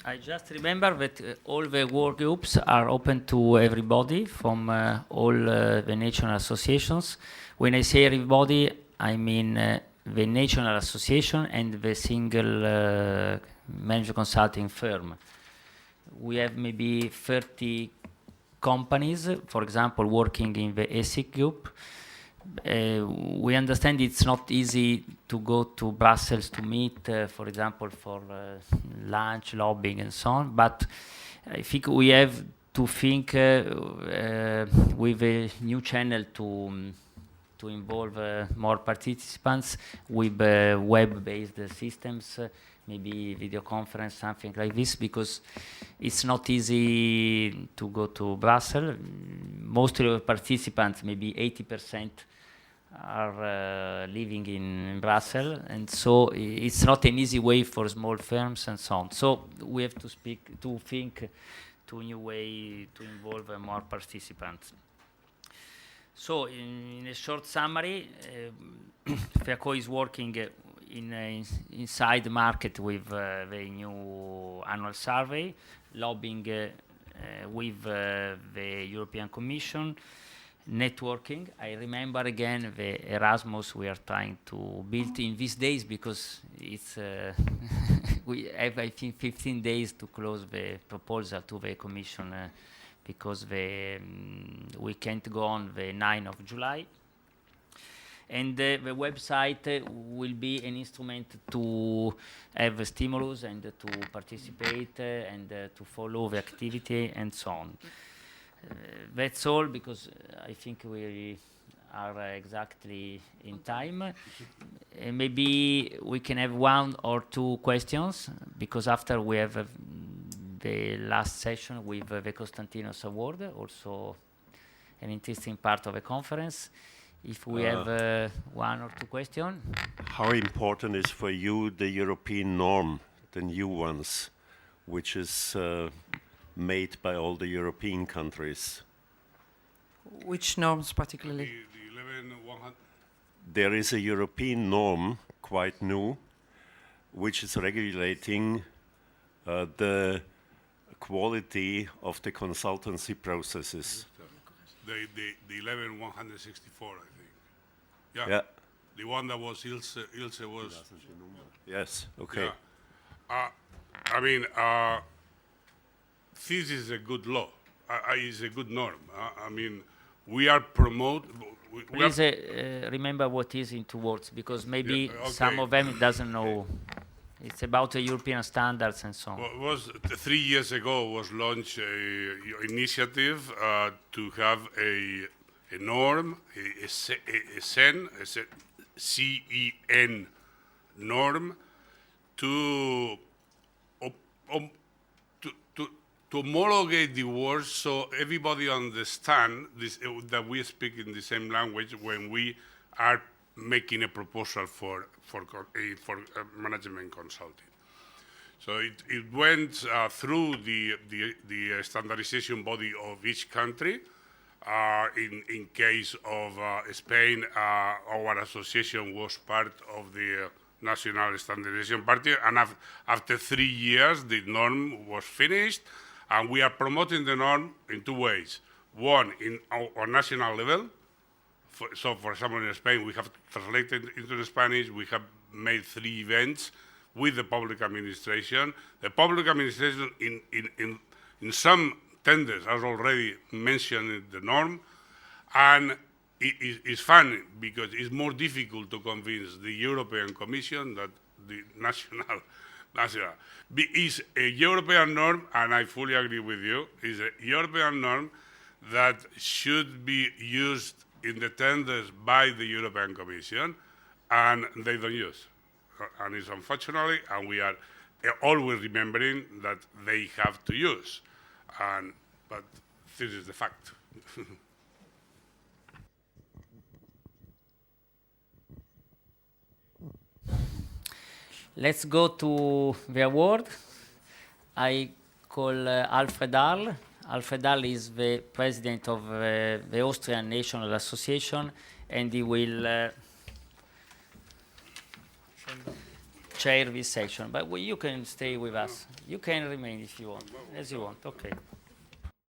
I just remember that all the work groups are open to everybody from all the national associations. When I say everybody, I mean the national association and the single management consulting firm. We have maybe 30 companies, for example, working in the ESIC group. We understand it's not easy to go to Brussels to meet, for example, for lunch, lobbying, and so on. But I think we have to think with a new channel to involve more participants with web-based systems, maybe video conference, something like this, because it's not easy to go to Brussels. Most of the participants, maybe 80%, are living in Brussels, and so it's not an easy way for small firms and so on. So we have to think to a new way to involve more participants. So in a short summary, FEACO is working inside the market with the new annual survey, lobbying with the European Commission, networking. I remember again the Erasmus we are trying to build in these days, because it's we have, I think, 15 days to close the proposal to the Commission, because we can't go on the 9th of July. And the website will be an instrument to have a stimulus and to participate and to follow the activity and so on. That's all, because I think we are exactly in time. Maybe we can have one or two questions, because after we have the last session with the Konstantinos Award, also an interesting part of the conference. If we have one or two questions. How important is for you the European norm, the new ones, which is made by all the European countries? Which norms particularly? The 11-100. There is a European norm, quite new, which is regulating the quality of the consultancy processes. The 11-164, I think. Yeah. Yeah. The one that was Ilse was. Yes. Okay. Yeah. I mean, this is a good law. It's a good norm. I mean, we are Please remember what is in 2 words, because maybe some of them doesn't know. It's about the European standards and so on. Was 3 years ago was launched a initiative to have a norm, a CEN norm to homologate the words, so everybody understand this, that we speak in the same language when we are making a proposal for management consulting. So it went through the standardization body of each country. In case of Spain, our association was part of the National Standardization Party, and after 3 years, the norm was finished, and we are promoting the norm in 2 ways. One, in our national level. So, for example, in Spain, we have translated into the Spanish. We have made 3 events with the public administration. The public administration in some tenders has already mentioned the norm, and it's fun because it's more difficult to convince the European Commission that the national. It's a European norm, and I fully agree with you, it's a European norm that should be used in the tenders by the European Commission, and they don't use. And it's unfortunately, and we are always remembering that they have to use. But this is the fact. Let's go to the award. I call Alfred Arl. Alfred Arl is the president of the Austrian National Association, and he will chair this section, but you can stay with us. You can remain if you want, as you want. Okay.